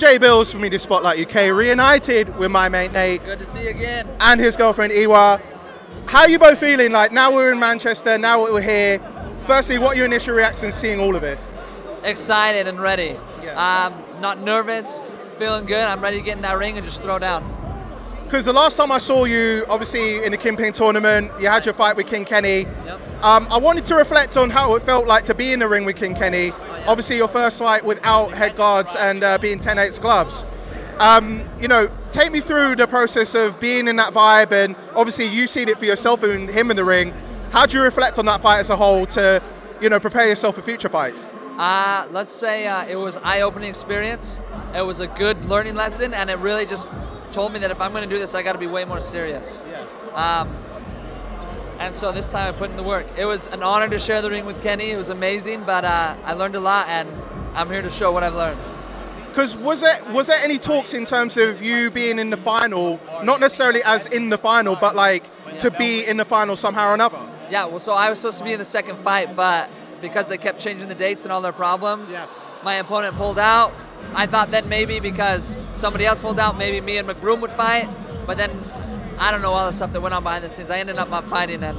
Jay Bills for Media Spotlight UK, reunited with my mate Nate. Good to see you again. And his girlfriend Iwa. How are you both feeling? Like, now we're in Manchester, now we're here. Firstly, what are your initial reactions seeing all of this? Excited and ready. Yeah. Not nervous, feeling good. I'm ready to get in that ring and just throw down. Because the last time I saw you, obviously in the Kingpin tournament, you had your fight with King Kenny. Yep. I wanted to reflect on how it felt like to be in the ring with King Kenny. Oh, yeah. Obviously your first fight without head guards and being 10-8 gloves. You know, take me through the process of being in that vibe, and obviously you seen it for yourself and him in the ring. How do you reflect on that fight as a whole to, you know, prepare yourself for future fights? Let's say it was an eye-opening experience. It was a good learning lesson, and it really just told me that if I'm going to do this, I got to be way more serious. Yeah. And so this time I put in the work. It was an honor to share the ring with Kenny. It was amazing, but I learned a lot, and I'm here to show what I've learned. Because was there any talks in terms of you being in the final, not necessarily as in the final, but like to be in the final somehow or another? Yeah, well, so I was supposed to be in the second fight, but because they kept changing the dates and all their problems, my opponent pulled out. I thought then maybe because somebody else pulled out, maybe me and McBroom would fight, but then I don't know all the stuff that went on behind the scenes. I ended up not fighting, and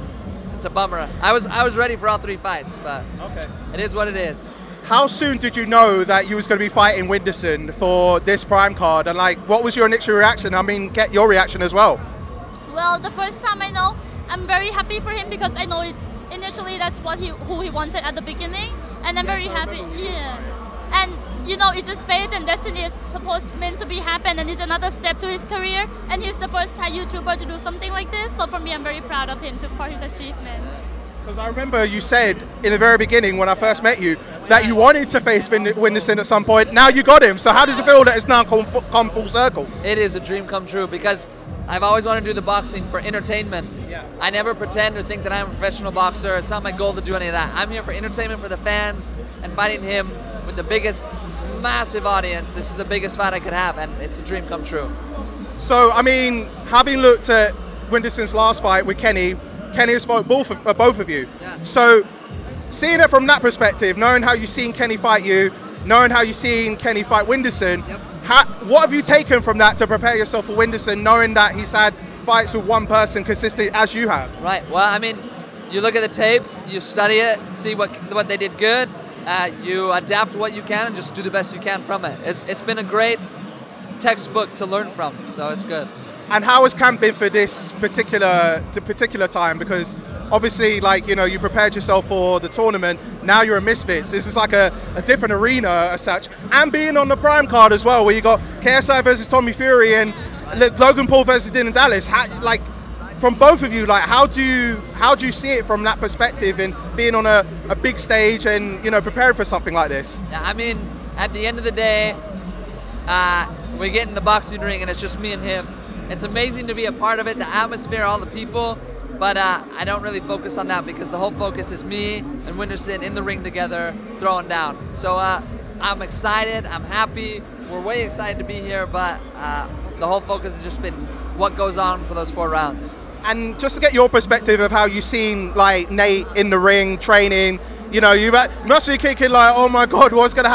it's a bummer. I was ready for all 3 fights, but it is what it is. How soon did you know that you was going to be fighting Whindersson for this Prime card, and like, what was your initial reaction? I mean, get your reaction as well. Well, the first time I know, I'm very happy for him because I know it's initially that's who he wanted at the beginning, and I'm very happy. Yeah, and you know, it's just fate and destiny is meant to be happen, and it's another step to his career, and he's the first Thai YouTuber to do something like this. So for me, I'm very proud of him for his achievements. Because I remember you said in the very beginning when I first met you that you wanted to face Whindersson at some point. Now you got him. So how does it feel that it's now come full circle? It is a dream come true because I've always wanted to do the boxing for entertainment. Yeah. I never pretend or think that I'm a professional boxer. It's not my goal to do any of that. I'm here for entertainment for the fans and fighting him with the biggest, massive audience. This is the biggest fight I could have, and it's a dream come true. So, I mean, having looked at Whindersson's last fight with Kenny has fought both of you. Yeah. So, seeing it from that perspective, knowing how you've seen Kenny fight you, knowing how you've seen Kenny fight Whindersson, what have you taken from that to prepare yourself for Whindersson, knowing that he's had fights with one person consistently as you have? Right. Well, I mean, you look at the tapes, you study it, see what they did good, you adapt what you can, and just do the best you can from it. It's been a great textbook to learn from, so it's good. And how has camp been for this particular time? Because obviously, like, you know, you prepared yourself for the tournament. Now you're a Misfits. This is like a different arena as such. And being on the Prime card as well, where you got KSI versus Tommy Fury and Logan Paul versus Dylan Dallas. Like, from both of you, like, how do you see it from that perspective and being on a big stage and, you know, preparing for something like this? Yeah, I mean, at the end of the day, we get in the boxing ring and it's just me and him. It's amazing to be a part of it, the atmosphere, all the people, but I don't really focus on that because the whole focus is me and Whindersson in the ring together, throwing down. So I'm excited, I'm happy, we're way excited to be here, but the whole focus has just been what goes on for those 4 rounds. And just to get your perspective of how you've seen, like, Nate in the ring, training, you know, you must be kicking like, oh my God, what's going to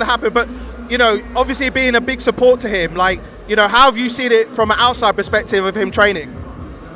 happen? But, you know, obviously being a big support to him, like, you know, how have you seen it from an outside perspective of him training?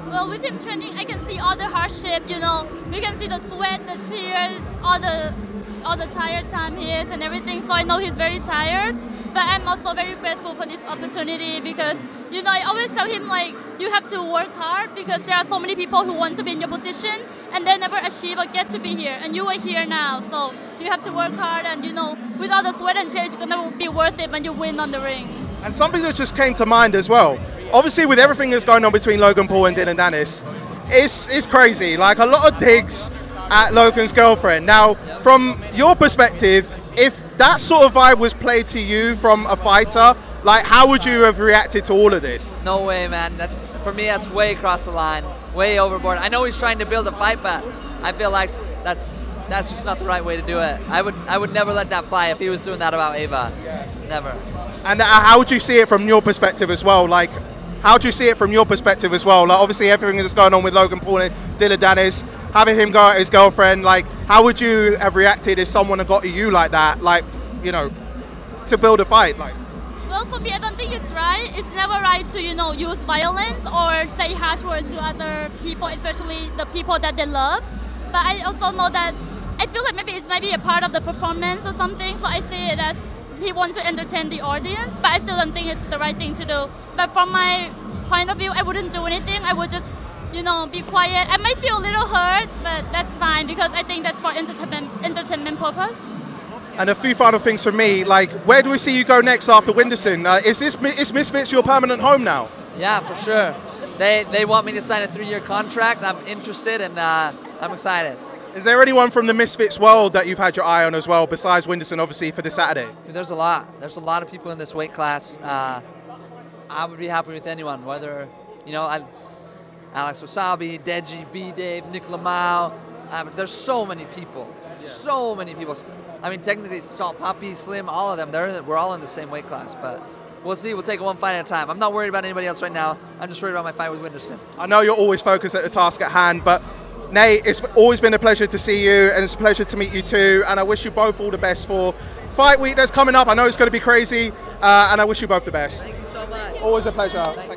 Well, with him training, I can see all the hardship, you know, we can see the sweat, the tears, all the tired time he is and everything, so I know he's very tired, but I'm also very grateful for this opportunity because, you know, I always tell him, like, you have to work hard because there are so many people who want to be in your position and they never achieve or get to be here, and you are here now, so you have to work hard, and, you know, with all the sweat and tears, it's gonna be worth it when you win on the ring. And something that just came to mind as well, obviously with everything that's going on between Logan Paul and Dylan Dallas, it's crazy. Like, a lot of digs at Logan's girlfriend. Now, from your perspective, if that sort of vibe was played to you from a fighter, like, how would you have reacted to all of this? No way, man. For me, that's way across the line, way overboard. I know he's trying to build a fight, but I feel like that's just not the right way to do it. I would never let that fly if he was doing that about Ava. Never. And how would you see it from your perspective as well? Like, how do you see it from your perspective as well? Like, obviously everything that's going on with Logan Paul and Dylan Dallas, having him go at his girlfriend, like, how would you have reacted if someone had got to you like that, like, you know, to build a fight? Like, Well, for me, I don't think it's right. It's never right to, use violence or say harsh words to other people, especially the people that they love. But I also know that I feel like maybe it's maybe a part of the performance or something. So I see it as he wants to entertain the audience, but I still don't think it's the right thing to do. But from my point of view, I wouldn't do anything. I would just, be quiet. I might feel a little hurt, but that's fine because I think that's for entertainment purpose. And a few final things from me, like where do we see you go next after Whindersson? Is Misfits your permanent home now? Yeah, for sure. They want me to sign a 3-year contract. I'm interested and I'm excited. Is there anyone from the Misfits world that you've had your eye on as well, besides Whindersson, obviously, for this Saturday? There's a lot. There's a lot of people in this weight class. I would be happy with anyone, whether, Alex Wasabi, Deji, B-Dave, Nick Lamau. There's so many people. Yeah. So many people. I mean, technically, Salt Poppy, Slim, all of them, we're all in the same weight class, but we'll see. We'll take it one fight at a time. I'm not worried about anybody else right now. I'm just worried about my fight with Whindersson. I know you're always focused at the task at hand, but Nate, it's always been a pleasure to see you, and it's a pleasure to meet you too, and I wish you both all the best for Fight Week that's coming up. I know it's going to be crazy, and I wish you both the best. Thank you so much. Always a pleasure. Thank you.